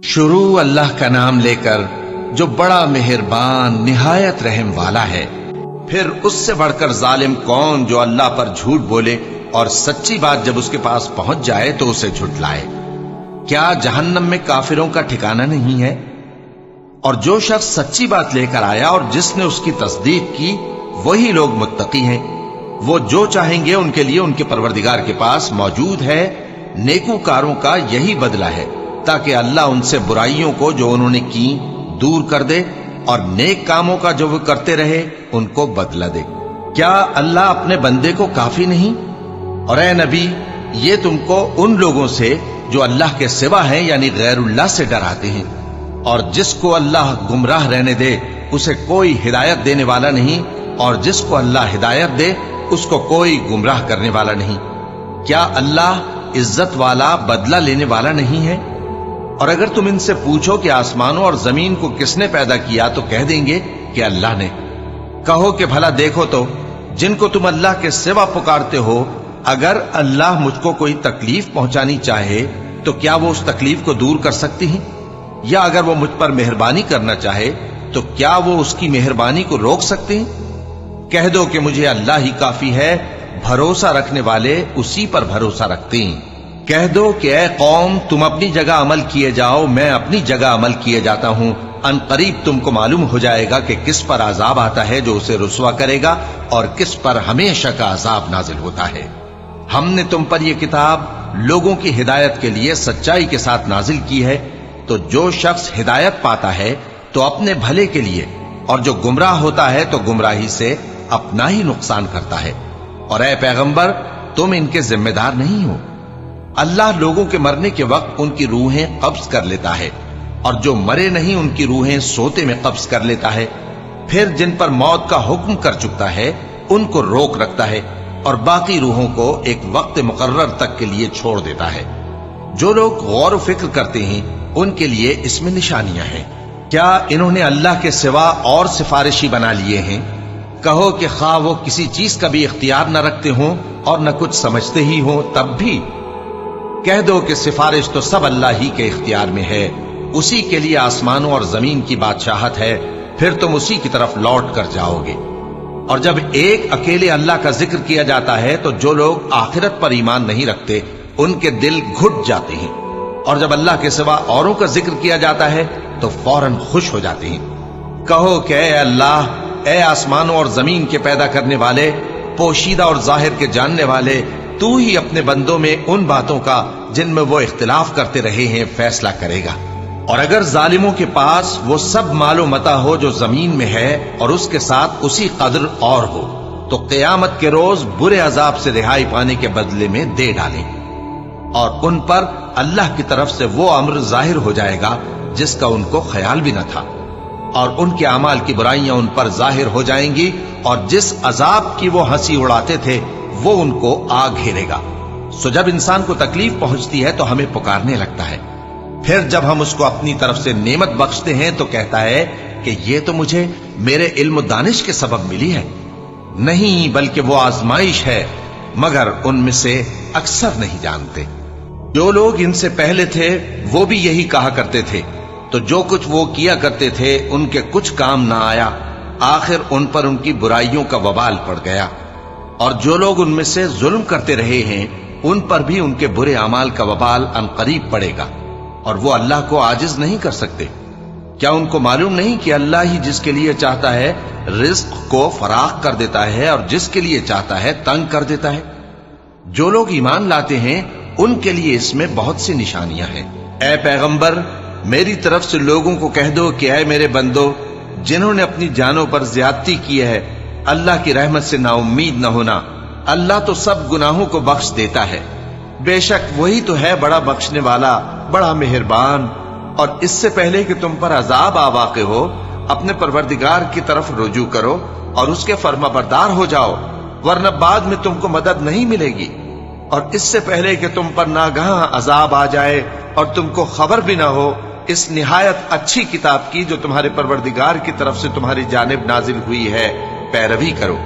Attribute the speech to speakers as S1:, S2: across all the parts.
S1: शुरू अल्लाह का नाम लेकर जो बड़ा मेहरबान निहायत रहम वाला है। फिर उससे बढ़कर जालिम कौन जो अल्लाह पर झूठ बोले और सच्ची बात जब उसके पास पहुंच जाए तो उसे झुठलाए। क्या जहन्नम में काफिरों का ठिकाना नहीं है? और जो शख्स सच्ची बात लेकर आया और जिसने उसकी तस्दीक की वही लोग मुत्तकी हैं। वो जो चाहेंगे उनके लिए उनके परवरदिगार के पास मौजूद है। नेकूकारों का यही बदला है ताकि अल्लाह उनसे बुराइयों को जो उन्होंने की दूर कर दे और नेक कामों का जो वो करते रहे उनको बदला दे। क्या अल्लाह अपने बंदे को काफी नहीं? और ए नबी, ये तुमको उन लोगों से जो अल्लाह के सिवा हैं यानी गैरुल्लाह से डराते हैं। और जिसको अल्लाह गुमराह रहने दे उसे कोई हिदायत देने वाला नहीं, और जिसको अल्लाह हिदायत दे उसको कोई गुमराह करने वाला नहीं। क्या अल्लाह इज्जत वाला बदला लेने वाला नहीं है? और अगर तुम इनसे पूछो कि आसमानों और जमीन को किसने पैदा किया तो कह देंगे कि अल्लाह ने। कहो कि भला देखो तो जिनको तुम अल्लाह के सिवा पुकारते हो, अगर अल्लाह मुझको कोई तकलीफ पहुंचानी चाहे तो क्या वो उस तकलीफ को दूर कर सकती हैं? या अगर वो मुझ पर मेहरबानी करना चाहे तो क्या वो उसकी मेहरबानी को रोक सकते हैं? कह दो कि मुझे अल्लाह ही काफी है, भरोसा रखने वाले उसी पर भरोसा रखते हैं। कह दो कि ऐ कौम, तुम अपनी जगह अमल किए जाओ, मैं अपनी जगह अमल किए जाता हूं। अनकरीब तुमको मालूम हो जाएगा कि किस पर अजाब आता है जो उसे रुसवा करेगा और किस पर हमेशा का अजाब नाजिल होता है। हमने तुम पर यह किताब लोगों की हिदायत के लिए सच्चाई के साथ नाजिल की है। तो जो शख्स हिदायत पाता है तो अपने भले के लिए, और जो गुमराह होता है तो गुमराही से अपना ही नुकसान करता है। और ऐ पैगंबर, तुम इनके जिम्मेदार नहीं हो। अल्लाह लोगों के मरने के वक्त उनकी रूहें कब्ज कर लेता है, और जो मरे नहीं उनकी रूहें सोते में कब्ज कर लेता है। फिर जिन पर मौत का हुक्म कर चुकता है उनको रोक रखता है, और बाकी रूहों को एक वक्त मुकर्रर तक के लिए छोड़ देता है। जो लोग गौर व फिक्र करते हैं उनके लिए इसमें निशानियां हैं। क्या इन्होंने अल्लाह के सिवा और सिफारिशी बना लिए हैं? कहो कि खा वो किसी चीज का भी इख्तियार न रखते हों और न कुछ समझते ही हों, तब भी कह दो कि सिफारिश तो सब अल्लाह ही के इख्तियार में है। उसी के लिए आसमानों और जमीन की बादशाहत है, फिर तुम उसी की तरफ लौट कर जाओगे। और जब एक अकेले अल्लाह का जिक्र किया जाता है तो जो लोग आखिरत पर ईमान नहीं रखते उनके दिल घुट जाते हैं, और जब अल्लाह के सिवा औरों का जिक्र किया जाता है तो फौरन खुश हो जाते हैं। कहो कि ऐ अल्लाह, ऐ आसमानों और जमीन के पैदा करने वाले, पोशीदा और जाहिर के जानने वाले, तू ही अपने बंदों में उन बातों का जिनमें वो इख्तिलाफ करते रहे हैं फैसला करेगा। और अगर जालिमों के पास वो सब मालो मता हो जो जमीन में है और उसके साथ उसी कदर और हो, तो क़यामत के रोज बुरे अजाब से रिहाई पाने के बदले में दे डालें, और उन पर अल्लाह की तरफ से वो अम्र जाहिर हो जाएगा जिसका उनको ख्याल भी न था, और उनके अमाल की बुराइयां उन पर जाहिर हो जाएंगी, और जिस अजाब की वो हंसी उड़ाते थे वो उनको आ घेरेगा। सो जब इंसान को तकलीफ पहुंचती है तो हमें पुकारने लगता है। फिर जब हम उसको अपनी तरफ से नेमत बख्शते हैं तो कहता है कि ये तो मुझे मेरे इल्म दानिश के सबब मिली है। नहीं, बल्कि वो आजमाइश है, मगर उनमें से अक्सर नहीं जानते। जो लोग इनसे पहले थे वो भी यही कहा करते थे, तो जो कुछ वो किया करते थे उनके कुछ काम ना आया, आखिर उन पर उनकी बुराइयों का वबाल पड़ गया। और जो लोग उनमें से जुल्म करते रहे हैं उन पर भी उनके बुरे अमाल का वबाल अनकरीब पड़ेगा, और वो अल्लाह को आजिज नहीं कर सकते। क्या उनको मालूम नहीं कि अल्लाह ही जिसके लिए चाहता है रिज्क को फराख कर देता है और जिसके लिए चाहता है तंग कर देता है। जो लोग ईमान लाते हैं उनके लिए इसमें बहुत सी निशानियां हैं। ऐ पैगंबर, मेरी तरफ से लोगों को कह दो कि ऐ मेरे बंदो, जिन्होंने अपनी जानों पर ज्यादती की है, अल्लाह की रहमत से नाउम्मीद न होना। अल्लाह तो सब गुनाहों को बख्श देता है, बेशक वही तो है बड़ा बख्शने वाला, बड़ा मेहरबान। और इससे पहले कि तुम पर अजाब आ वाक़े हो, अपने परवरदिगार की तरफ रुजू करो और उसके फर्माबरदार हो जाओ, वरना बाद में तुमको मदद नहीं मिलेगी। और इससे पहले कि तुम पर नागहां अजाब आ जाए और तुमको खबर भी ना हो, इस निहायत अच्छी किताब की जो तुम्हारे परवरदिगार की तरफ से तुम्हारी जानिब नाजिल हुई है पैरवी करो।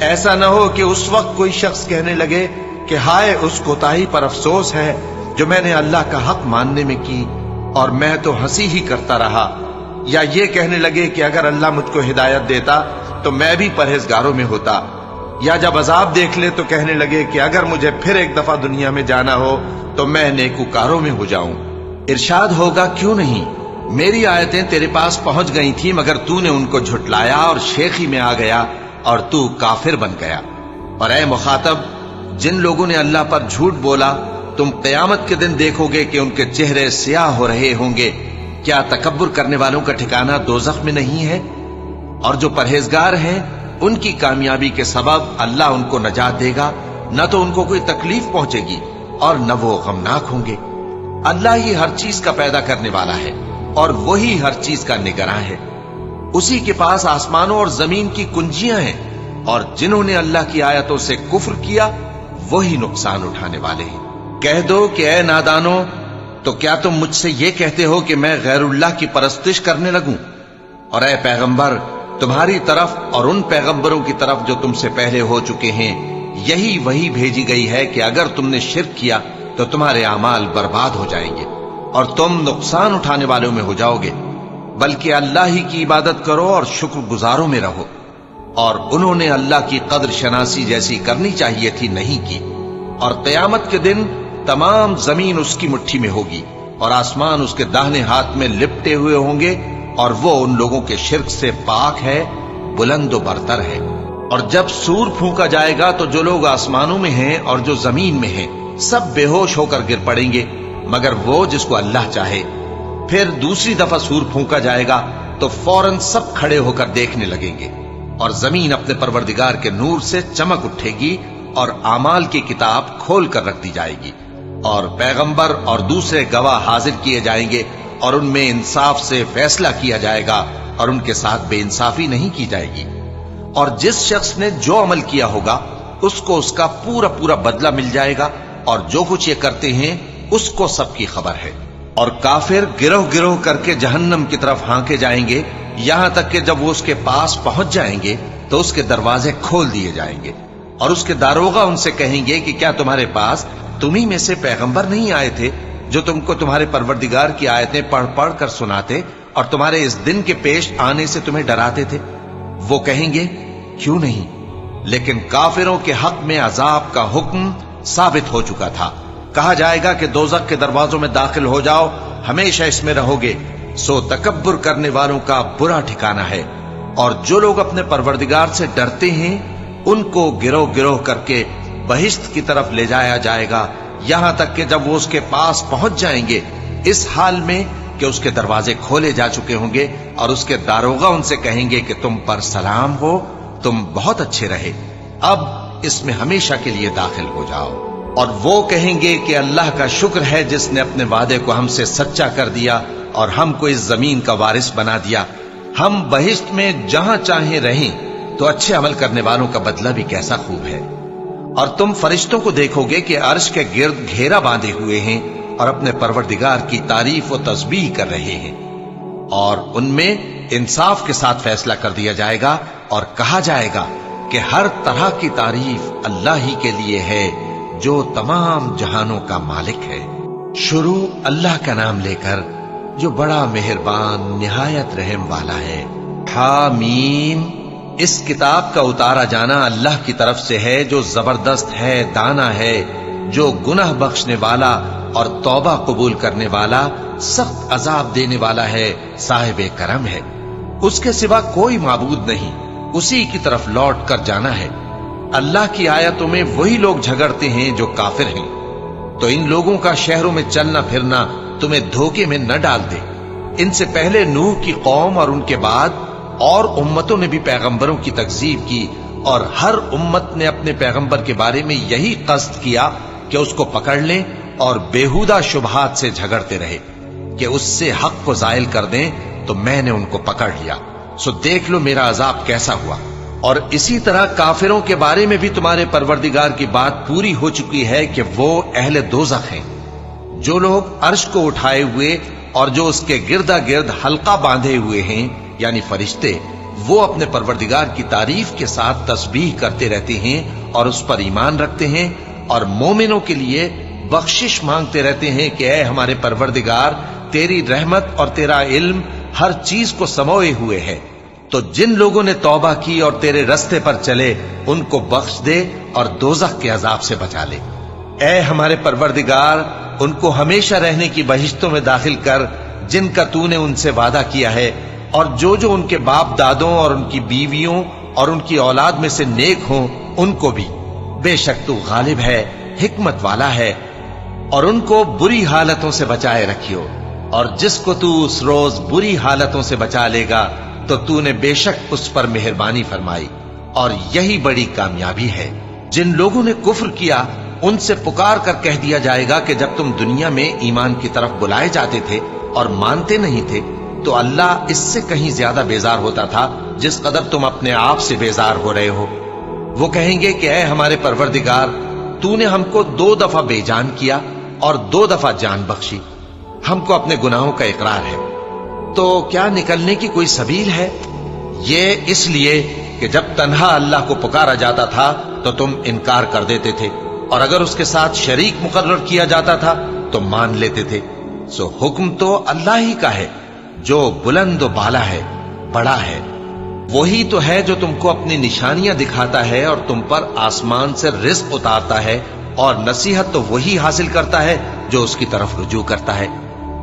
S1: ऐसा न हो कि उस वक्त कोई शख्स कहने लगे कि हाय उस कोताही पर अफसोस है जो मैंने अल्लाह का हक मानने में की اور میں تو ہنسی ہی کرتا رہا، یا یہ کہنے لگے کہ اگر اللہ مجھ کو ہدایت دیتا تو میں بھی پرہیزگاروں میں ہوتا، یا جب عذاب دیکھ لے تو کہنے لگے کہ اگر مجھے پھر ایک دفعہ دنیا میں جانا ہو تو میں نیکوکاروں میں ہو جاؤں۔ ارشاد ہوگا کیوں نہیں، میری آیتیں تیرے پاس پہنچ گئی تھی مگر تو نے ان کو جھٹلایا اور شیخی میں آ گیا اور تو کافر بن گیا۔ اور اے مخاطب، جن لوگوں نے اللہ پر جھوٹ بولا تم قیامت کے دن دیکھو گے کہ ان کے چہرے سیاہ ہو رہے ہوں گے۔ کیا تکبر کرنے والوں کا ٹھکانہ دوزخ میں نہیں ہے؟ اور جو پرہیزگار ہیں ان کی کامیابی کے سبب اللہ ان کو نجات دے گا، نہ تو ان کو کوئی تکلیف پہنچے گی اور نہ وہ غمناک ہوں گے۔ اللہ ہی ہر چیز کا پیدا کرنے والا ہے اور وہی ہر چیز کا نگراں ہے۔ اسی کے پاس آسمانوں اور زمین کی کنجیاں ہیں، اور جنہوں نے اللہ کی آیتوں سے کفر کیا وہی نقصان اٹھانے والے ہیں۔ کہہ دو کہ اے نادانو، تو کیا تم مجھ سے یہ کہتے ہو کہ میں غیر اللہ کی پرستش کرنے لگوں؟ اور اے پیغمبر، تمہاری طرف اور ان پیغمبروں کی طرف جو تم سے پہلے ہو چکے ہیں یہی وہی بھیجی گئی ہے کہ اگر تم نے شرک کیا تو تمہارے اعمال برباد ہو جائیں گے اور تم نقصان اٹھانے والوں میں ہو جاؤ گے، بلکہ اللہ ہی کی عبادت کرو اور شکر گزاروں میں رہو۔ اور انہوں نے اللہ کی قدر شناسی جیسی کرنی چاہیے تھی نہیں کی۔ اور قیامت کے دن تمام زمین اس کی مٹھی میں ہوگی اور آسمان اس کے داہنے ہاتھ میں لپٹے ہوئے ہوں گے، اور وہ ان لوگوں کے شرک سے پاک ہے، بلند و برتر ہے۔ اور جب سور پھونکا جائے گا تو جو لوگ آسمانوں میں ہیں اور جو زمین میں ہیں سب بے ہوش ہو کر گر پڑیں گے مگر وہ جس کو اللہ چاہے۔ پھر دوسری دفعہ سور پھونکا جائے گا تو فوراً سب کھڑے ہو کر دیکھنے لگیں گے، اور زمین اپنے پروردگار کے نور سے چمک اٹھے گی اور اعمال کی کتاب کھول کر رکھ دی جائے گی، اور پیغمبر اور دوسرے گواہ حاضر کیے جائیں گے، اور ان میں انصاف سے فیصلہ کیا جائے گا اور ان کے ساتھ بے انصافی نہیں کی جائے گی۔ اور جس شخص نے جو عمل کیا ہوگا اس کو اس کا پورا پورا بدلہ مل جائے گا، اور جو کچھ یہ کرتے ہیں اس کو سب کی خبر ہے۔ اور کافر گروہ گروہ کر کے جہنم کی طرف ہانکے جائیں گے، یہاں تک کہ جب وہ اس کے پاس پہنچ جائیں گے تو اس کے دروازے کھول دیے جائیں گے، اور اس کے داروغہ ان سے کہیں گے کہ کیا تمہارے پاس تمہیں میں سے پیغمبر نہیں آئے تھے جو تم کو تمہارے پروردگار کی آیتیں پڑھ پڑھ کر سناتے اور تمہارے اس دن کے پیش آنے سے تمہیں ڈراتے تھے؟ وہ کہیں گے کیوں نہیں، لیکن کافروں کے حق میں عذاب کا حکم ثابت ہو چکا تھا۔ کہا جائے گا کہ دوزخ کے دروازوں میں داخل ہو جاؤ، ہمیشہ اس میں رہو گے، سو تکبر کرنے والوں کا برا ٹھکانہ ہے۔ اور جو لوگ اپنے پروردگار سے ڈرتے ہیں ان کو گروہ گروہ کر کے بہشت کی طرف لے جایا جائے گا، یہاں تک کہ جب وہ اس کے پاس پہنچ جائیں گے اس حال میں کہ اس کے دروازے کھولے جا چکے ہوں گے، اور اس کے داروغہ ان سے کہیں گے کہ تم پر سلام ہو، تم بہت اچھے رہے، اب اس میں ہمیشہ کے لیے داخل ہو جاؤ۔ اور وہ کہیں گے کہ اللہ کا شکر ہے جس نے اپنے وعدے کو ہم سے سچا کر دیا اور ہم کو اس زمین کا وارث بنا دیا، ہم بہشت میں جہاں چاہیں رہیں، تو اچھے عمل کرنے والوں کا بدلہ بھی کیسا خوب ہے۔ اور تم فرشتوں کو دیکھو گے کہ عرش کے گرد گھیرا باندھے ہوئے ہیں اور اپنے پروردگار کی تعریف و تسبیح کر رہے ہیں، اور ان میں انصاف کے ساتھ فیصلہ کر دیا جائے گا، اور کہا جائے گا کہ ہر طرح کی تعریف اللہ ہی کے لیے ہے جو تمام جہانوں کا مالک ہے۔ شروع اللہ کا نام لے کر جو بڑا مہربان نہایت رحم والا ہے۔ حامیم، اس کتاب کا اتارا جانا اللہ کی طرف سے ہے جو زبردست ہے، دانا ہے، جو گناہ بخشنے والا اور توبہ قبول کرنے والا، سخت عذاب دینے والا ہے، صاحب کرم ہے۔ اس کے سوا کوئی معبود نہیں، اسی کی طرف لوٹ کر جانا ہے۔ اللہ کی آیتوں میں وہی لوگ جھگڑتے ہیں جو کافر ہیں، تو ان لوگوں کا شہروں میں چلنا پھرنا تمہیں دھوکے میں نہ ڈال دے۔ ان سے پہلے نوح کی قوم اور ان کے بعد اور امتوں نے بھی پیغمبروں کی تکذیب کی، اور ہر امت نے اپنے پیغمبر کے بارے میں یہی قصد کیا کہ اس کو پکڑ لیں اور بیہودہ شبہات سے جھگڑتے رہے کہ اس سے حق کو زائل کر دیں، تو میں نے ان کو پکڑ لیا، سو دیکھ لو میرا عذاب کیسا ہوا۔ اور اسی طرح کافروں کے بارے میں بھی تمہارے پروردگار کی بات پوری ہو چکی ہے کہ وہ اہل دوزخ ہیں۔ جو لوگ عرش کو اٹھائے ہوئے اور جو اس کے گردا گرد حلقہ باندھے ہوئے ہیں یعنی فرشتے، وہ اپنے پروردگار کی تعریف کے ساتھ تسبیح کرتے رہتے ہیں اور اس پر ایمان رکھتے ہیں، اور مومنوں کے لیے بخشش مانگتے رہتے ہیں کہ اے ہمارے پروردگار तेरी रहमत और तेरा इल्म हर चीज को समोए हुए है। तो जिन लोगों ने तौबा की और तेरे रस्ते पर चले उनको बख्श दे और दोजख के अजाब से बचा ले। ऐ हमारे परवरदिगार, उनको हमेशा रहने की बहिश्तों में दाखिल कर जिनका तूने उनसे वादा किया है, और जो उनके बाप दादों और उनकी बीवियों और उनकी औलाद में से नेक हों उनको भी। बेशक तू गालिब है, हिकमत वाला है। और उनको बुरी हालतों से बचाए रखियो, और जिसको तू उस रोज बुरी हालतों से बचा लेगा तो तूने बेशक उस पर मेहरबानी फरमाई, और यही बड़ी कामयाबी है। जिन लोगों ने कुफ्र किया उनसे पुकार कर कह दिया जाएगा कि जब तुम दुनिया में ईमान की तरफ बुलाए जाते थे और मानते नहीं थे तो अल्लाह इससे कहीं ज्यादा बेजार होता था जिस कदर तुम अपने आप से बेजार हो रहे हो। वो कहेंगे कि ऐ हमारे परवरदिगार, तूने हमको 2 दफा बेजान किया और 2 दफा जान बख्शी। हमको अपने गुनाहों का इकरार है, तो क्या निकलने की कोई सबील है? ये इसलिए कि जब तन्हा अल्लाह को पुकारा जाता था तो तुम इनकार कर देते थे, और अगर उसके साथ शरीक मुकर्रर किया जाता था तो मान लेते थे। सो हुक्म तो अल्लाह ही का है जो बुलंद व बाला है, बड़ा है। वही तो है जो तुमको अपनी निशानियां दिखाता है और तुम पर आसमान से रिज़्क़ उतारता है, और नसीहत तो वही हासिल करता है जो उसकी तरफ रुजू करता है।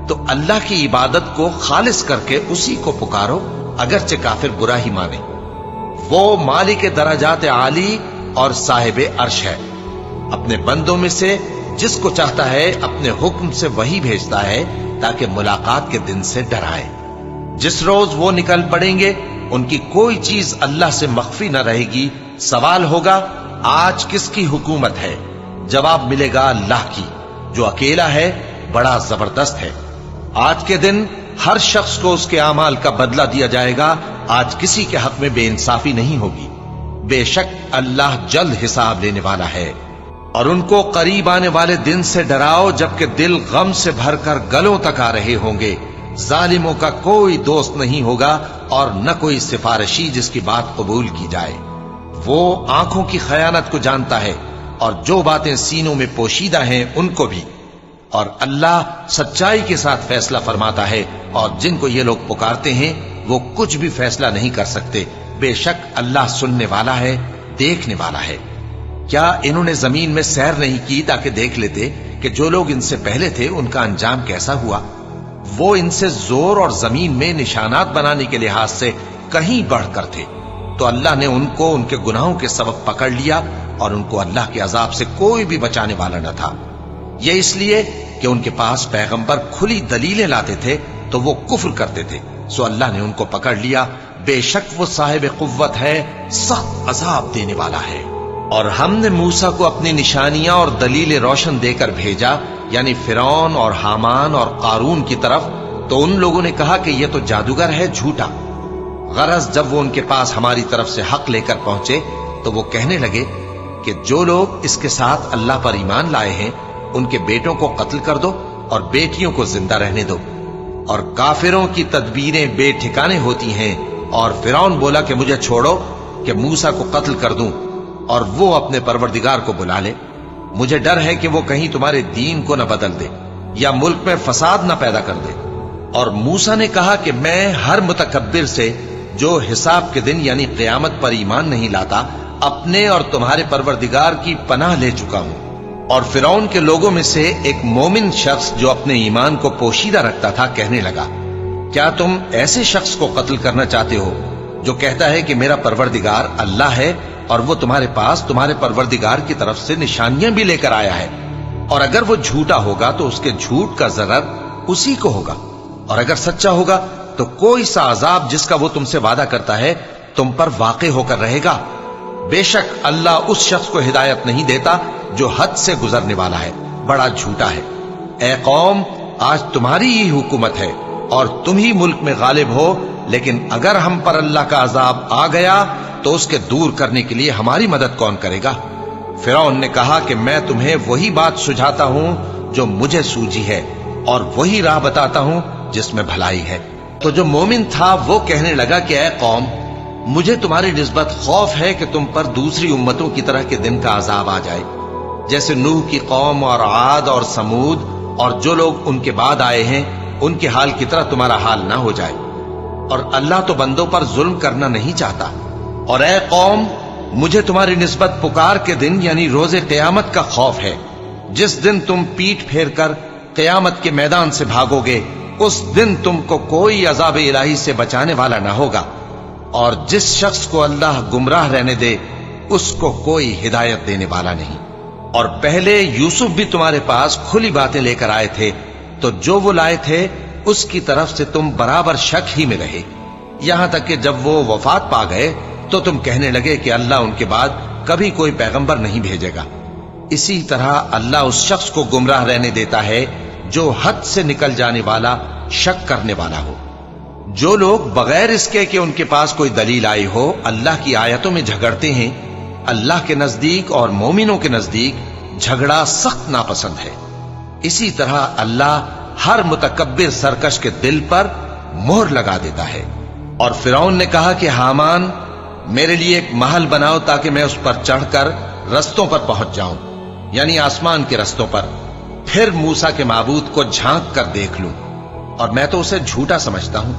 S1: तो अल्लाह की इबादत को खालिस करके उसी को पुकारो, अगरचे काफिर बुरा ही माने। वो मालिक दराजात आली और साहिब अर्श है। अपने बंदों में से जिसको चाहता है अपने हुक्म से वही भेजता है ताकि मुलाकात के दिन से डराए। जिस रोज वो निकल पड़ेंगे उनकी कोई चीज अल्लाह से मख्फी न रहेगी। सवाल होगा, आज किसकी हुकूमत है? जवाब मिलेगा, अल्लाह की, जो अकेला है, बड़ा जबरदस्त है। आज के दिन हर शख्स को उसके आमाल का बदला दिया जाएगा। आज किसी के हक में बेइंसाफी नहीं होगी। बेशक अल्लाह जल्द हिसाब लेने वाला है। और उनको करीब आने वाले दिन से डराओ जबकि दिल गम से भरकर गलों तक आ रहे होंगे। जालिमों का कोई दोस्त नहीं होगा और न कोई सिफारिशी जिसकी बात कबूल की जाए। वो आंखों की खयानत को जानता है और जो बातें सीनों में पोशीदा हैं उनको भी। और अल्लाह सच्चाई के साथ फैसला फरमाता है, और जिनको ये लोग पुकारते हैं वो कुछ भी फैसला नहीं कर सकते। बेशक अल्लाह सुनने वाला है, देखने वाला है। क्या इन्होंने जमीन में सैर नहीं की ताकि देख लेते कि जो लोग इनसे पहले थे उनका अंजाम कैसा हुआ? वो इनसे जोर और जमीन में निशानात बनाने के लिहाज से कहीं बढ़कर थे। तो अल्लाह ने उनको उनके गुनाहों के सबब पकड़ लिया और उनको अल्लाह के अजाब से कोई भी बचाने वाला न था। ये इसलिए कि उनके पास पैगंबर खुली दलीलें लाते थे तो वो कुफ्र करते थे। सो अल्लाह ने उनको पकड़ लिया। बेशक वो साहिब कुव्वत है, सख्त अजाब देने वाला है। और हमने मूसा को अपनी निशानियां और दलीलें रोशन देकर भेजा, यानी फिरौन और हामान और कारून की तरफ। तो उन लोगों ने कहा कि यह तो जादूगर है, झूठा। गरज जब वो उनके पास हमारी तरफ से हक लेकर पहुंचे तो वो कहने लगे कि जो लोग इसके साथ अल्लाह पर ईमान लाए हैं उनके बेटों को कत्ल कर दो और बेटियों को जिंदा रहने दो। और काफिरों की तदबीरें बेठिकाने होती हैं। और फिरौन बोला कि मुझे छोड़ो कि मूसा को कत्ल कर दूं और वो अपने परवरदिगार को बुला ले। मुझे डर है कि वो कहीं तुम्हारे दीन को न बदल दे या मुल्क में फसाद न पैदा कर दे। और मूसा ने कहा कि मैं हर मुतकब्बिर से जो हिसाब के दिन यानी क़यामत पर ईमान नहीं लाता, अपने और तुम्हारे परवरदिगार की पनाह ले चुका हूं। और फिरौन के लोगों में से एक मोमिन शख्स जो अपने ईमान को पोशीदा रखता था कहने लगा, क्या तुम ऐसे शख्स को कत्ल करना चाहते हो जो कहता है कि मेरा परवरदिगार अल्लाह है और वो तुम्हारे पास तुम्हारे परवरदिगार की तरफ से निशानियां भी लेकर आया है? और अगर वो झूठा होगा तो उसके झूठ का ज़रर उसी को होगा, और अगर सच्चा होगा तो कोई सा अजाब जिसका वो तुमसे वादा करता है तुम पर वाक़े होकर रहेगा। बेशक अल्लाह उस शख्स को हिदायत नहीं देता जो हद से गुजरने वाला है, बड़ा झूठा है। ए कौम, आज तुम्हारी ही हुकूमत है और तुम ही मुल्क में गालिब हो, लेकिन अगर हम पर अल्लाह का अजाब आ गया तो उसके दूर करने के लिए हमारी मदद कौन करेगा? फिरौन ने कहा कि मैं तुम्हें वही बात सुझाता हूं जो मुझे सूझी है और वही राह बताता हूं जिसमें भलाई है। तो जो मोमिन था वो कहने लगा कि ऐ कौम, मुझे तुम्हारी निस्बत खौफ है कि तुम पर दूसरी उम्मतों की तरह के दिन का अजाब आ जाए, जैसे नूह की कौम और आद और समूद और जो लोग उनके बाद आए हैं ان کے حال کی طرح تمہارا حال نہ ہو جائے۔ اور اللہ تو بندوں پر ظلم کرنا نہیں چاہتا۔ اور اے قوم، مجھے تمہاری نسبت پکار کے دن یعنی روز قیامت کا خوف ہے، جس دن تم پیٹ پھیر کر قیامت کے میدان سے بھاگو گے۔ اس دن تم کو کوئی عذاب الہی سے بچانے والا نہ ہوگا، اور جس شخص کو اللہ گمراہ رہنے دے اس کو کوئی ہدایت دینے والا نہیں۔ اور پہلے یوسف بھی تمہارے پاس کھلی باتیں لے کر آئے تھے، تو جو وہ لائے تھے اس کی طرف سے تم برابر شک ہی میں رہے، یہاں تک کہ جب وہ وفات پا گئے تو تم کہنے لگے کہ اللہ ان کے بعد کبھی کوئی پیغمبر نہیں بھیجے گا۔ اسی طرح اللہ اس شخص کو گمراہ رہنے دیتا ہے جو حد سے نکل جانے والا، شک کرنے والا ہو۔ جو لوگ بغیر اس کے کہ ان کے پاس کوئی دلیل آئی ہو اللہ کی آیتوں میں جھگڑتے ہیں، اللہ کے نزدیک اور مومنوں کے نزدیک جھگڑا سخت ناپسند ہے۔ اسی طرح اللہ ہر متکبر سرکش کے دل پر مہر لگا دیتا ہے۔ اور فرعون نے کہا کہ حامان، میرے لیے ایک محل بناؤ تاکہ میں اس پر چڑھ کر رستوں پر پہنچ جاؤں، یعنی آسمان کے رستوں پر، پھر موسیٰ کے معبود کو جھانک کر دیکھ لوں، اور میں تو اسے جھوٹا سمجھتا ہوں۔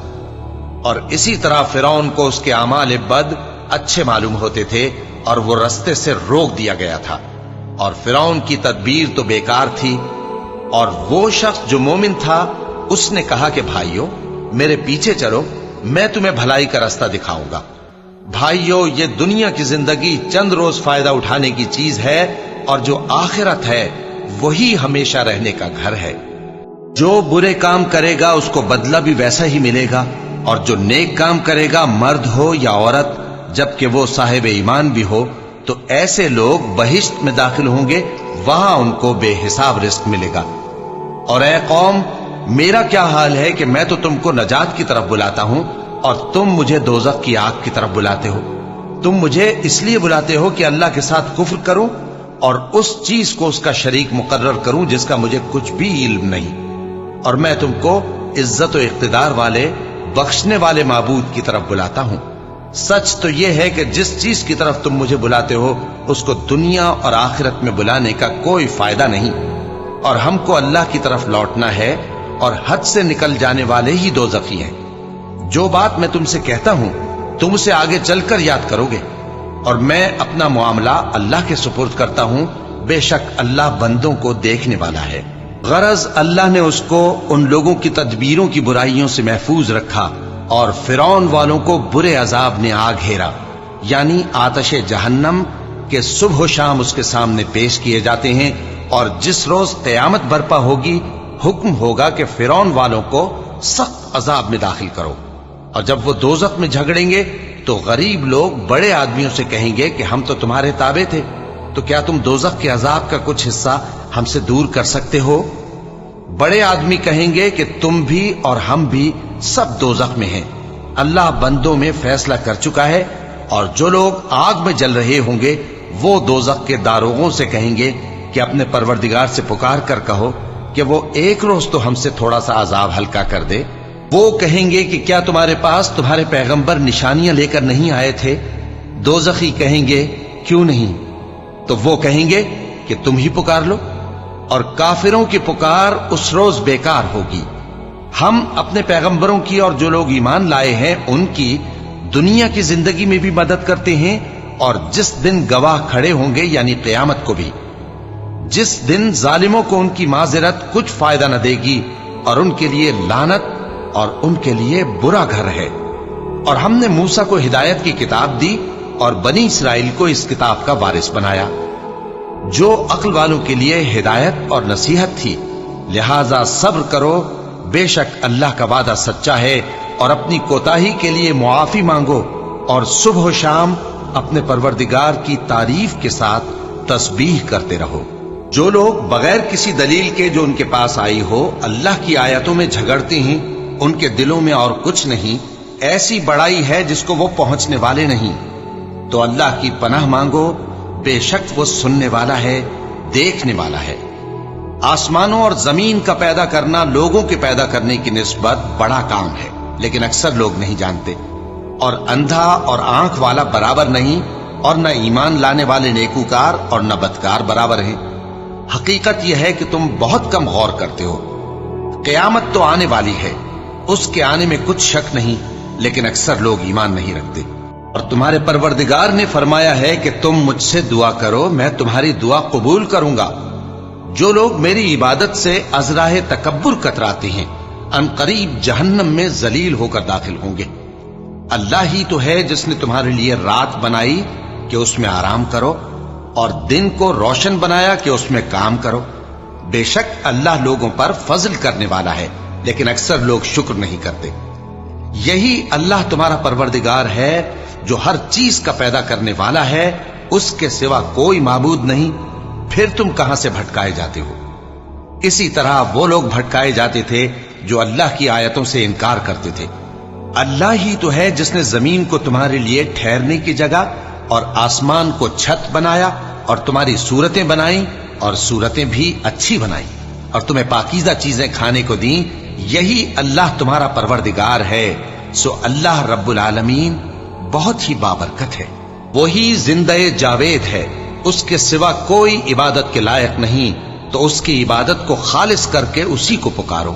S1: اور اسی طرح فرعون کو اس کے اعمال بد اچھے معلوم ہوتے تھے اور وہ رستے سے روک دیا گیا تھا، اور فرعون کی تدبیر تو بیکار تھی۔ اور وہ شخص جو مومن تھا اس نے کہا کہ بھائیو میرے پیچھے چلو، میں تمہیں بھلائی کا راستہ دکھاؤں گا۔ بھائیو، یہ دنیا کی زندگی چند روز فائدہ اٹھانے کی چیز ہے، اور جو آخرت ہے وہی ہمیشہ رہنے کا گھر ہے۔ جو برے کام کرے گا اس کو بدلہ بھی ویسا ہی ملے گا، اور جو نیک کام کرے گا مرد ہو یا عورت، جبکہ وہ صاحب ایمان بھی ہو، تو ایسے لوگ بہشت میں داخل ہوں گے، وہاں ان کو بے حساب رزق ملے گا۔ اور اے قوم، میرا کیا حال ہے کہ میں تو تم کو نجات کی طرف بلاتا ہوں اور تم مجھے دوزخ کی آگ کی طرف بلاتے ہو۔ تم مجھے اس لیے بلاتے ہو کہ اللہ کے ساتھ کفر کروں اور اس چیز کو اس کا شریک مقرر کروں جس کا مجھے کچھ بھی علم نہیں، اور میں تم کو عزت و اقتدار والے، بخشنے والے معبود کی طرف بلاتا ہوں۔ سچ تو یہ ہے کہ جس چیز کی طرف تم مجھے بلاتے ہو اس کو دنیا اور آخرت میں بلانے کا کوئی فائدہ نہیں، اور ہم کو اللہ کی طرف لوٹنا ہے، اور حد سے نکل جانے والے ہی دوزخی ہیں۔ جو بات میں تم سے کہتا ہوں تم اسے آگے چل کر یاد کرو گے، اور میں اپنا معاملہ اللہ کے سپرد کرتا ہوں، بے شک اللہ بندوں کو دیکھنے والا ہے۔ غرض اللہ نے اس کو ان لوگوں کی تدبیروں کی برائیوں سے محفوظ رکھا، اور فرعون والوں کو برے عذاب نے آ گھیرا، یعنی آتش جہنم کے صبح و شام اس کے سامنے پیش کیے جاتے ہیں۔ اور جس روز قیامت برپا ہوگی حکم ہوگا کہ فرعون والوں کو سخت عذاب میں داخل کرو۔ اور جب وہ دوزخ میں جھگڑیں گے تو غریب لوگ بڑے آدمیوں سے کہیں گے کہ ہم تو تمہارے تابع تھے، تو کیا تم دوزخ کے عذاب کا کچھ حصہ ہم سے دور کر سکتے ہو؟ بڑے آدمی کہیں گے کہ تم بھی اور ہم بھی سب دوزخ میں ہیں، اللہ بندوں میں فیصلہ کر چکا ہے۔ اور جو لوگ آگ میں جل رہے ہوں گے وہ دوزخ کے داروغوں سے کہیں گے کہ اپنے پروردگار سے پکار کر کہو کہ وہ ایک روز تو ہم سے تھوڑا سا عذاب ہلکا کر دے۔ وہ کہیں گے کہ کیا تمہارے پاس تمہارے پیغمبر نشانیاں لے کر نہیں آئے تھے؟ دوزخی کہیں گے کیوں نہیں؟ تو وہ کہیں گے کہ تم ہی پکار لو، اور کافروں کی پکار اس روز بیکار ہوگی۔ ہم اپنے پیغمبروں کی اور جو لوگ ایمان لائے ہیں ان کی دنیا کی زندگی میں بھی مدد کرتے ہیں، اور جس دن گواہ کھڑے ہوں گے یعنی قیامت کو بھی، جس دن ظالموں کو ان کی معذرت کچھ فائدہ نہ دے گی، اور ان کے لیے لعنت اور ان کے لیے برا گھر ہے۔ اور ہم نے موسیٰ کو ہدایت کی کتاب دی اور بنی اسرائیل کو اس کتاب کا وارث بنایا، جو عقل والوں کے لیے ہدایت اور نصیحت تھی۔ لہذا صبر کرو، بے شک اللہ کا وعدہ سچا ہے، اور اپنی کوتاہی کے لیے معافی مانگو، اور صبح و شام اپنے پروردگار کی تعریف کے ساتھ تسبیح کرتے رہو۔ جو لوگ بغیر کسی دلیل کے جو ان کے پاس آئی ہو اللہ کی آیتوں میں جھگڑتے ہیں، ان کے دلوں میں اور کچھ نہیں، ایسی بڑائی ہے جس کو وہ پہنچنے والے نہیں۔ تو اللہ کی پناہ مانگو، بے شک وہ سننے والا ہے، دیکھنے والا ہے۔ آسمانوں اور زمین کا پیدا کرنا لوگوں کے پیدا کرنے کی نسبت بڑا کام ہے، لیکن اکثر لوگ نہیں جانتے۔ اور اندھا اور آنکھ والا برابر نہیں، اور نہ ایمان لانے والے نیکوکار اور نہ بدکار برابر ہیں۔ حقیقت یہ ہے کہ تم بہت کم غور کرتے ہو۔ क़यामत तो आने वाली है, उसके आने में कुछ शक नहीं, लेकिन अक्सर लोग ईमान नहीं रखते। और तुम्हारे परवरदिगार ने फरमाया है कि तुम मुझसे दुआ करो, मैं तुम्हारी दुआ कबूल करूंगा। जो लोग मेरी इबादत से अज़राह तकब्बुर कतराते हैं, अनकरीब जहन्नम में जलील होकर दाखिल होंगे। अल्लाह ही तो है जिसने तुम्हारे लिए रात बनाई कि उसमें आराम करो, और दिन को रोशन बनाया कि उसमें काम करो। बेशक अल्लाह लोगों पर फजल करने वाला है, लेकिन अक्सर लोग शुक्र नहीं करते। यही अल्लाह तुम्हारा परवरदिगार है जो हर चीज का पैदा करने वाला है, उसके सिवा कोई माबूद नहीं। फिर तुम कहां से भटकाए जाते हो? इसी तरह वो लोग भटकाए जाते थे जो अल्लाह की आयतों से इनकार करते थे। अल्लाह ही तो है जिसने जमीन को तुम्हारे लिए ठहरने की जगह और आसमान को छत बनाया, और तुम्हारी सूरतें बनाई, और सूरतें भी अच्छी बनाई, और तुम्हें पाकीज़ा चीजें खाने को दी। यही अल्लाह तुम्हारा परवरदिगार है। सो अल्लाह रब्बुल आलमीन बहुत ही बाबरकत है। वही जिंदे जावेद है, उसके सिवा कोई इबादत के लायक नहीं, तो उसकी इबादत को खालिस करके उसी को पुकारो।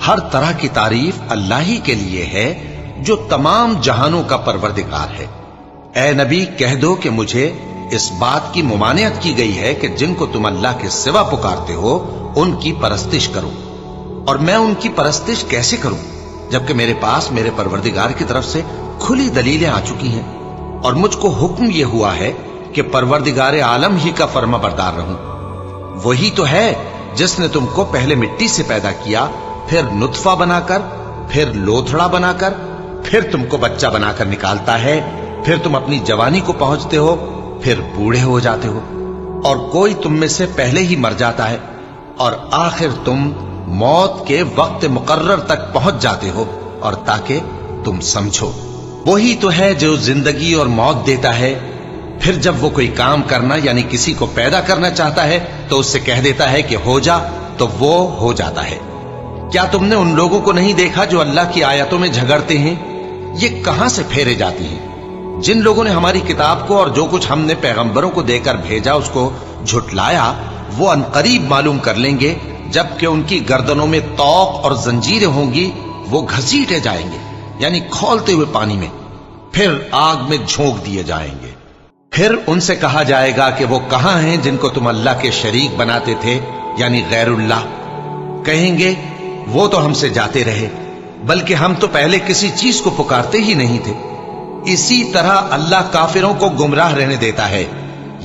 S1: हर तरह की तारीफ अल्लाह ही के लिए है जो तमाम जहानों का परवरदिगार है। ए नबी, कह दो कि मुझे इस बात की मुमानियत की गई है कि जिनको तुम अल्लाह के सिवा पुकारते हो उनकी परस्तिश करो। और मैं उनकी परस्तिश कैसे करूं जबकि मेरे पास मेरे परवरदिगार की तरफ से खुली दलीलें आ चुकी हैं, और मुझको हुक्म यह हुआ है कि परवरदिगार आलम ही का फर्माबरदार रहूं। वही तो है जिसने तुमको पहले मिट्टी से पैदा किया, फिर नुत्फा बनाकर, फिर लोथड़ा बनाकर, फिर तुमको बच्चा बनाकर निकालता है, फिर तुम अपनी जवानी को पहुंचते हो, फिर बूढ़े हो जाते हो, और कोई तुम में से पहले ही मर जाता है, और आखिर तुम मौत के वक्त मुकर्रर तक पहुंच जाते हो। और ताकि तुम समझो, वही तो है जो जिंदगी और मौत देता है। फिर जब वो कोई काम करना यानी किसी को पैदा करना चाहता है तो उससे कह देता है कि हो जा, तो वो हो जाता है। क्या तुमने उन लोगों को नहीं देखा जो अल्लाह की आयतों में झगड़ते हैं? ये कहां से फेरे जाती हैं? जिन लोगों ने हमारी किताब को और जो कुछ हमने पैगंबरों को देकर भेजा उसको झुटलाया, वो अनकरीब मालूम कर लेंगे जबकि उनकी गर्दनों में तौक और जंजीरें होंगी, वो घसीटे जाएंगे यानी खौलते हुए पानी में, फिर आग में झोंक दिए जाएंगे। फिर उनसे कहा जाएगा कि वो कहां हैं जिनको तुम अल्लाह के शरीक बनाते थे यानी गैरुल्लाह। कहेंगे वो तो हमसे जाते रहे, बल्कि हम तो पहले किसी चीज को पुकारते ही नहीं थे। इसी तरह अल्लाह काफिरों को गुमराह रहने देता है।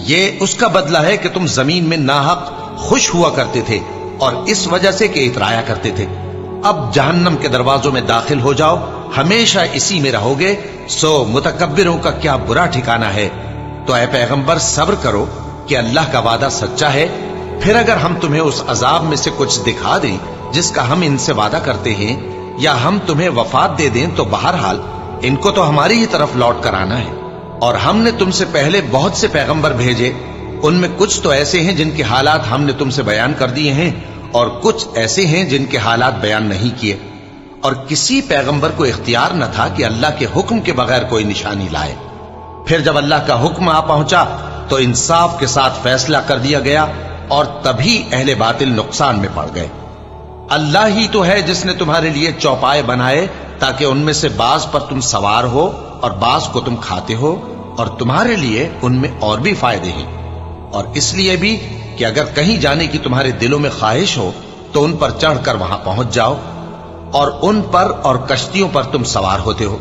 S1: ये उसका बदला है कि तुम जमीन में नाहक खुश हुआ करते थे और इस वजह से कि इतराया करते थे। अब जहन्नम के दरवाजों में दाखिल हो जाओ, हमेशा इसी में रहोगे। सो मुतकब्बिरों का क्या बुरा ठिकाना है। तो ऐ पैगंबर, सब्र करो कि अल्लाह का वादा सच्चा है। फिर अगर हम तुम्हें उस अजाब में से कुछ दिखा दें जिसका हम इनसे वादा करते हैं, या हम तुम्हें वफात दे दें, तो बहरहाल इनको तो हमारी ही तरफ लौट कर आना है। और हमने तुमसे पहले बहुत से पैगंबर भेजे, उनमें कुछ तो ऐसे हैं जिनके हालात हमने तुमसे बयान कर दिए हैं, और कुछ ऐसे हैं जिनके हालात बयान नहीं किए। और किसी पैगंबर को इख्तियार न था कि अल्लाह के हुक्म के बगैर कोई निशानी लाए। फिर जब अल्लाह का हुक्म आ पहुंचा तो इंसाफ के साथ फैसला कर दिया गया, और तभी अहले बातिल नुकसान में पड़ गए। अल्लाह ही तो है जिसने तुम्हारे लिए चौपाए बनाए ताकि उनमें से बाज पर तुम सवार हो और बाज को तुम खाते हो, और तुम्हारे लिए उनमें और भी फायदे हैं। और इसलिए भी कि अगर कहीं जाने की तुम्हारे दिलों में ख्वाहिश हो तो उन पर चढ़कर वहां पहुंच जाओ, और उन पर और कश्तियों पर तुम सवार होते हो,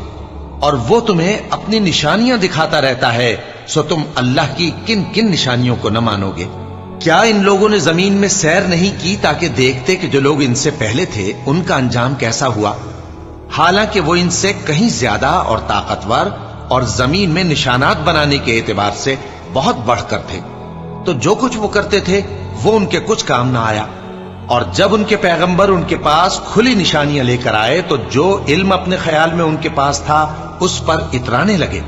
S1: और वो तुम्हें अपनी निशानियां दिखाता रहता है। सो तुम अल्लाह की किन किन निशानियों को न मानोगे? क्या इन लोगों ने जमीन में सैर नहीं की ताकि देखते कि जो लोग इनसे पहले थे उनका अंजाम कैसा हुआ? हालांकि वो इनसे कहीं ज्यादा और ताकतवर और जमीन में निशानात बनाने के एतबार से बहुत बढ़कर थे। तो जो कुछ वो करते थे वो उनके कुछ काम ना आया। और जब उनके पैगंबर उनके पास खुली निशानियां लेकर आए तो जो इल्म अपने ख्याल में उनके पास था उस पर इतराने लगे,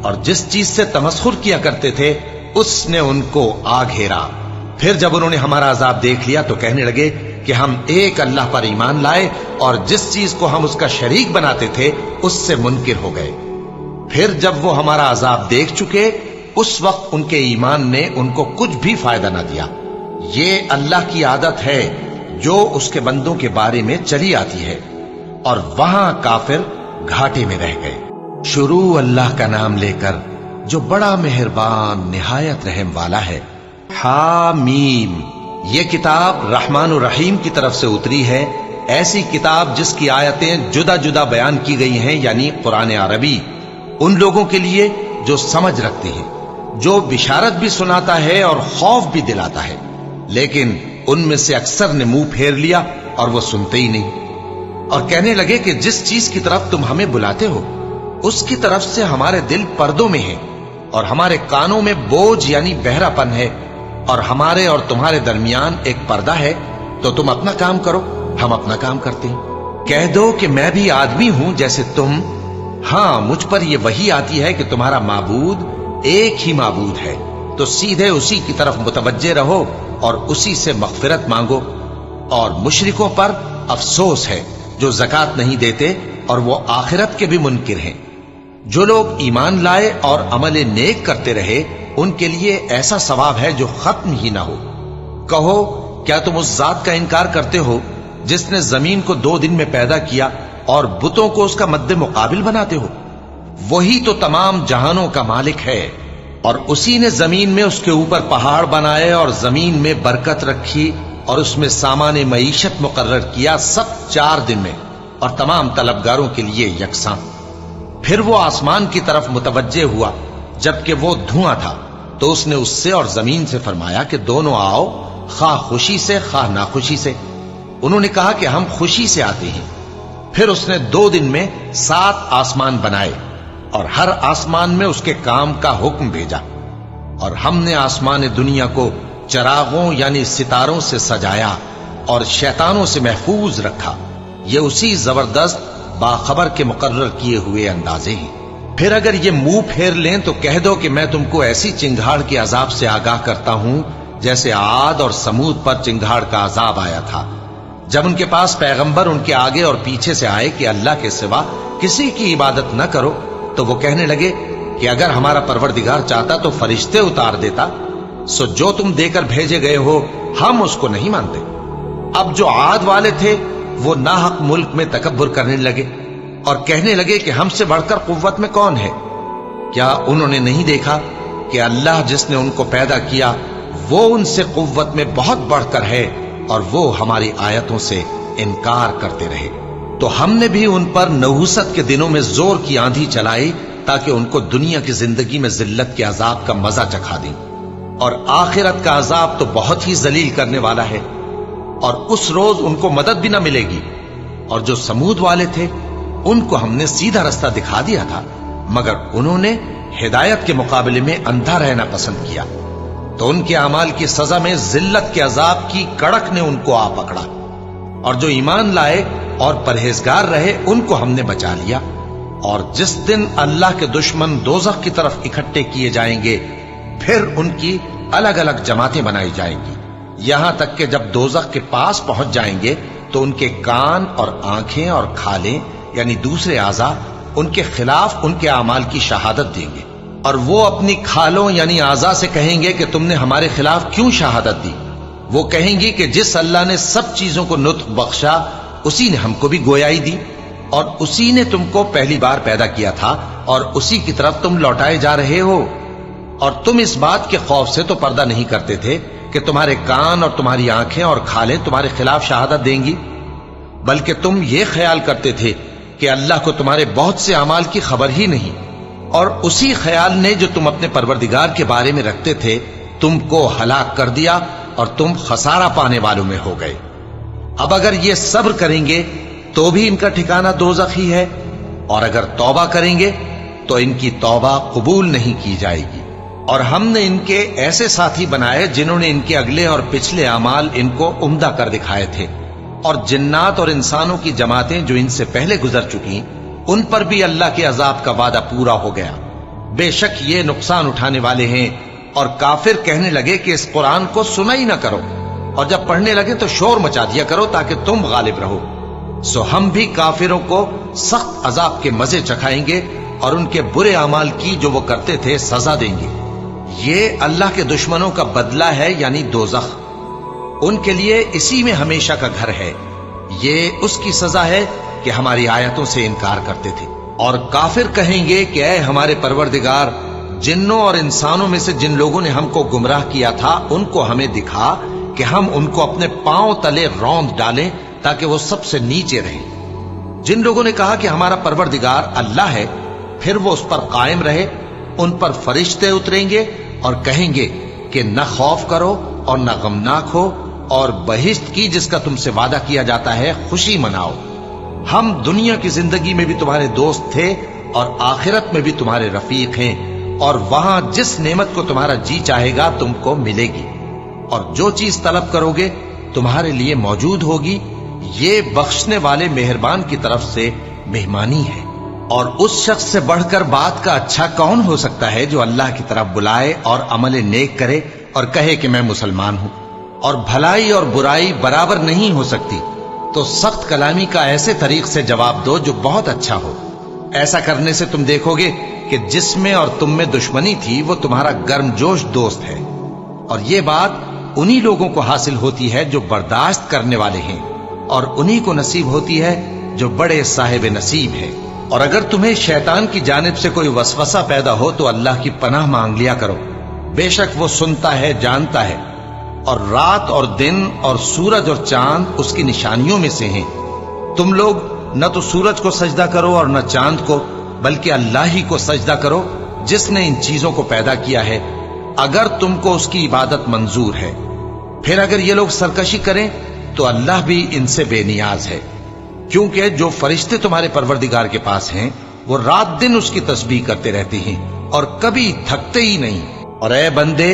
S1: और जिस चीज से तमस्खुर किया करते थे उसने उनको आ घेरा। फिर जब उन्होंने हमारा अजाब देख लिया तो कहने लगे कि हम एक अल्लाह पर ईमान लाए, और जिस चीज को हम उसका शरीक बनाते थे उससे मुनकिर हो गए। फिर जब वो हमारा अजाब देख चुके उस वक्त उनके ईमान ने उनको कुछ भी फायदा ना दिया। ये अल्लाह की आदत है, जो उसके बंदों के बारे में चली आती है, और वहां काफिर घाटे में रह गए। शुरू अल्लाह का नाम लेकर जो बड़ा मेहरबान निहायत रहम वाला है। हामीम, ये किताब रहमान और रहीम की तरफ से उतरी है, ऐसी किताब जिसकी आयतें जुदा जुदा बयान की गई हैं, यानी कुरान अरबी, उन लोगों के लिए जो समझ रखते हैं, जो बिशारत भी सुनाता है और खौफ भी दिलाता है। लेकिन उनमें से अक्सर ने मुंह फेर लिया और वो सुनते ही नहीं, और कहने लगे कि जिस चीज की तरफ तुम हमें बुलाते हो उसकी तरफ से हमारे दिल पर्दों में है, और हमारे कानों में बोझ यानी बहरापन है, और हमारे और तुम्हारे दरमियान एक पर्दा है। तो तुम अपना काम करो, हम अपना काम करते हैं। कह दो कि मैं भी आदमी हूं जैसे तुम। हां, मुझ पर यह वही आती है कि तुम्हारा माबूद एक ही माबूद है, तो सीधे उसी की तरफ मुतवज्जे रहो और उसी से मगफिरत मांगो। और मुशरिकों पर अफसोस है जो ज़कात नहीं देते और वो आखिरत के भी मुनकिर हैं। जो लोग ईमान लाए और अमल नेक करते रहे, उनके लिए ऐसा सवाब है जो खत्म ही ना हो। कहो, क्या तुम उस जात का इनकार करते हो जिसने जमीन को 2 दिन में पैदा किया और बुतों को उसका मद्दे मुकाबिल बनाते हो? वही तो तमाम जहानों का मालिक है, और उसी ने जमीन में उसके ऊपर पहाड़ बनाए और जमीन में बरकत रखी और उसमें सामान मईशत मुकर्रर किया, सब 4 दिन में, और तमाम तलबगारों के लिए यकसां। फिर वो आसमान की तरफ मुतवज्जे हुआ जबकि वो धुआं था, तो उसने उससे और जमीन से फरमाया कि दोनों आओ, खा खुशी से खा नाखुशी से। उन्होंने कहा कि हम खुशी से आते हैं। फिर उसने 2 दिन में 7 आसमान बनाए और हर आसमान में उसके काम का हुक्म भेजा, और हमने आसमान दुनिया को चरागों यानी सितारों से सजाया और शैतानों से महफूज रखा। ये उसी जबरदस्त बाखबर के मुकर्रर किए हुए अंदाजे हैं। फिर अगर ये मुंह फेर लें तो कह दो कि मैं तुमको ऐसी चिंगाड़ के अजाब से आगाह करता हूं जैसे आद और समूद पर चिंगाड़ का अजाब आया था, जब उनके पास पैगंबर उनके आगे और पीछे से आए कि अल्लाह के सिवा किसी की इबादत न करो, तो वो कहने लगे कि अगर हमारा परवरदिगार चाहता तो फरिश्ते उतार देता। सो जो तुम देकर भेजे गए हो हम उसको नहीं मानते। अब जो आद वाले थे वो नाहक मुल्क में तकब्बुर करने लगे और कहने लगे कि हमसे बढ़कर कुव्वत में कौन है। क्या उन्होंने नहीं देखा कि अल्लाह जिसने उनको पैदा किया वो उनसे कुव्वत में बहुत बढ़कर है, और वो हमारी आयतों से इनकार करते रहे। तो हमने भी उन पर नहुसत के दिनों में जोर की आंधी चलाई ताकि उनको दुनिया की जिंदगी में जिल्लत के अजाब का मजा चखा दें, और आखिरत का अजाब तो बहुत ही जलील करने वाला है, और उस रोज उनको मदद भी ना मिलेगी। और जो समूद वाले थे उनको हमने सीधा रास्ता दिखा दिया था, मगर उन्होंने हिदायत के मुकाबले में अंधा रहना पसंद किया, तो उनके अमाल की सजा में जिल्लत के अजाब की कड़क ने उनको आ पकड़ा। और जो ईमान लाए और परहेजगार रहे उनको हमने बचा लिया। और जिस दिन अल्लाह के दुश्मन दोज़ख की तरफ इकट्ठे किए जाएंगे, फिर उनकी अलग अलग जमातें बनाई जाएंगी, यहां तक कि जब दोज़ख के पास पहुंच जाएंगे तो उनके कान और आंखें और खालें यानी दूसरे आज़ा उनके खिलाफ उनके अमाल की शहादत देंगे, और वो अपनी खालों यानी आज़ा से कहेंगे कि तुमने हमारे खिलाफ क्यों शहादत दी। वो कहेंगी कि जिस अल्लाह ने सब चीजों को नुत्क बख्शा उसी ने हमको भी गोयाई दी, और उसी ने तुमको पहली बार पैदा किया था और उसी की तरफ तुम लौटाए जा रहे हो। और तुम इस बात के खौफ से तो पर्दा नहीं करते थे कि तुम्हारे कान और तुम्हारी आंखें और खालें तुम्हारे खिलाफ शहादत देंगी, बल्कि तुम ये ख्याल करते थे कि अल्लाह को तुम्हारे बहुत से अमाल की खबर ही नहीं, और उसी ख्याल ने जो तुम अपने परवरदिगार के बारे में रखते थे तुमको हलाक कर दिया और तुम खसारा पाने वालों में हो गए। अब अगर ये सब्र करेंगे तो भी इनका ठिकाना दोज़ख ही है, और अगर तौबा करेंगे तो इनकी तौबा कबूल नहीं की जाएगी। और हमने इनके ऐसे साथी बनाए जिन्होंने इनके अगले और पिछले अमाल इनको उम्दा कर दिखाए थे, और जिन्नात और इंसानों की जमातें जो इनसे पहले गुजर चुकी उन पर भी अल्लाह के अजाब का वादा पूरा हो गया। बेशक ये नुकसान उठाने वाले हैं। और काफिर कहने लगे कि इस कुरान को सुना ही ना करो, और जब पढ़ने लगे तो शोर मचा दिया करो ताकि तुम गालिब रहो। सो हम भी काफिरों को सख्त अजाब के मजे चखाएंगे और उनके बुरे अमाल की जो वो करते थे सजा देंगे। ये अल्लाह के दुश्मनों का बदला है यानी दोज़ख। उनके लिए इसी में हमेशा का घर है। ये उसकी सजा है कि हमारी आयतों से इनकार करते थे। और काफिर कहेंगे कि ऐ हमारे परवरदिगार, जिन्नों और इंसानों में से जिन लोगों ने हमको गुमराह किया था उनको हमें दिखा कि हम उनको अपने पांव तले रौंद डालें ताकि वो सबसे नीचे रहें। जिन लोगों ने कहा कि हमारा परवरदिगार अल्लाह है, फिर वो उस पर कायम रहे, उन पर फरिश्ते उतरेंगे और कहेंगे कि न खौफ करो और न गमनाक हो, और बहिश्त की जिसका तुमसे वादा किया जाता है खुशी मनाओ। हम दुनिया की जिंदगी में भी तुम्हारे दोस्त थे और आखिरत में भी तुम्हारे रफीक हैं, और वहां जिस नेमत को तुम्हारा जी चाहेगा तुमको मिलेगी, और जो चीज तलब करोगे तुम्हारे लिए मौजूद होगी। ये बख्शने वाले मेहरबान की तरफ से मेहमानी है। और उस शख्स से बढ़कर बात का अच्छा कौन हो सकता है जो अल्लाह की तरफ बुलाए और अमल नेक करे और कहे कि मैं मुसलमान हूं। और भलाई और बुराई बराबर नहीं हो सकती, तो सख्त कलामी का ऐसे तरीक से जवाब दो जो बहुत अच्छा हो। ऐसा करने से तुम देखोगे कि जिसमें और तुम में दुश्मनी थी वो तुम्हारा गर्मजोश दोस्त है। और ये बात उन्हीं लोगों को हासिल होती है जो बर्दाश्त करने वाले हैं, और उन्हीं को नसीब होती है जो बड़े साहिब नसीब है। और अगर तुम्हें शैतान की जानिब से कोई वसवसा पैदा हो तो अल्लाह की पनाह मांग लिया करो। बेशक वो सुनता है, जानता है। और रात और दिन और सूरज और चांद उसकी निशानियों में से हैं। तुम लोग न तो सूरज को सजदा करो और न चांद को, बल्कि अल्लाह ही को सजदा करो जिसने इन चीजों को पैदा किया है, अगर तुमको उसकी इबादत मंजूर है। फिर अगर ये लोग सरकशी करें तो अल्लाह भी इनसे बेनियाज है, क्योंकि जो फरिश्ते तुम्हारे परवरदिगार के पास हैं वो रात दिन उसकी तस्बीह करते रहते हैं और कभी थकते ही नहीं। और ऐ बंदे,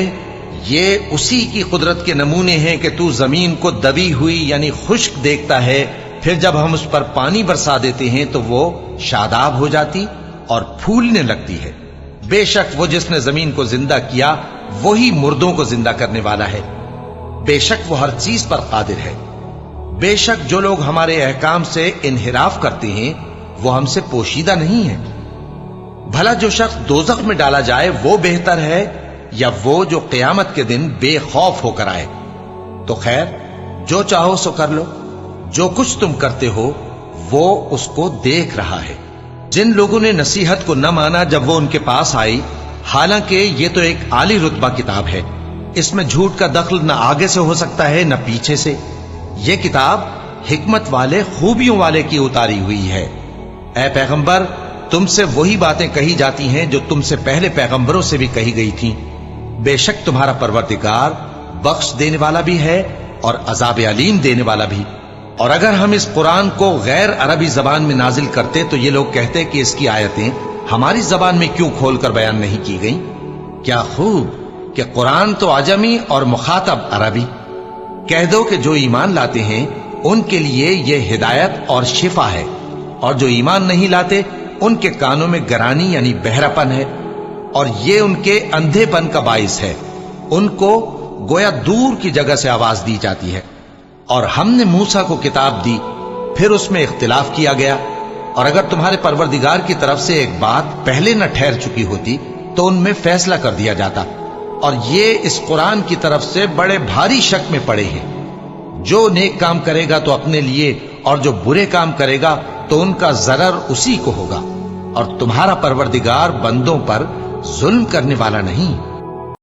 S1: ये उसी की कुदरत के नमूने हैं कि तू जमीन को दबी हुई यानी खुश्क देखता है, फिर जब हम उस पर पानी बरसा देते हैं तो वो शादाब हो जाती और फूलने लगती है। बेशक वो जिसने जमीन को जिंदा किया वही मुर्दों को जिंदा करने वाला है। बेशक वो हर चीज पर कादिर है। बेशक जो लोग हमारे अहकाम से इन्हिराफ करते हैं वो हमसे पोशीदा नहीं है। भला जो शख्स दोजख में डाला जाए वो बेहतर है या वो जो क़यामत के दिन बेखौफ होकर आए। तो खैर, जो चाहो सो कर लो, जो कुछ तुम करते हो वो उसको देख रहा है। जिन लोगों ने नसीहत को न माना जब वो उनके पास आई, हालांकि ये तो एक आली रुतबा किताब है, इसमें झूठ का दखल न आगे से हो सकता है न पीछे से। ये किताब हिकमत वाले, खूबियों वाले की उतारी हुई है। ऐ पैगंबर, तुमसे वही बातें कही जाती हैं जो तुमसे पहले पैगंबरों से भी कही गई थीं। बेशक तुम्हारा परवरदिगार बख्श देने वाला भी है और अजाब अलीम देने वाला भी। और अगर हम इस कुरान को गैर अरबी जबान में नाजिल करते तो ये लोग कहते कि इसकी आयतें हमारी जबान में क्यों खोलकर बयान नहीं की गई। क्या खूब कि कुरान तो आजमी और मुखातब अरबी। कह दो कि जो ईमान लाते हैं उनके लिए यह हिदायत और शिफा है, और जो ईमान नहीं लाते उनके कानों में गरानी यानी बहरापन है, और ये उनके अंधेपन का बाइस है। उनको गोया दूर की जगह से आवाज दी जाती है। और हमने मूसा को किताब दी, फिर उसमें इख्तिलाफ किया गया। और अगर तुम्हारे परवरदिगार की तरफ से एक बात पहले न ठहर चुकी होती तो उनमें फैसला कर दिया जाता। और ये इस कुरान की तरफ से बड़े भारी शक में पड़े हैं। जो नेक काम करेगा तो अपने लिए, और जो बुरे काम करेगा तो उनका जरर उसी को होगा। और तुम्हारा परवरदिगार बंदों पर जुल्म करने वाला नहीं।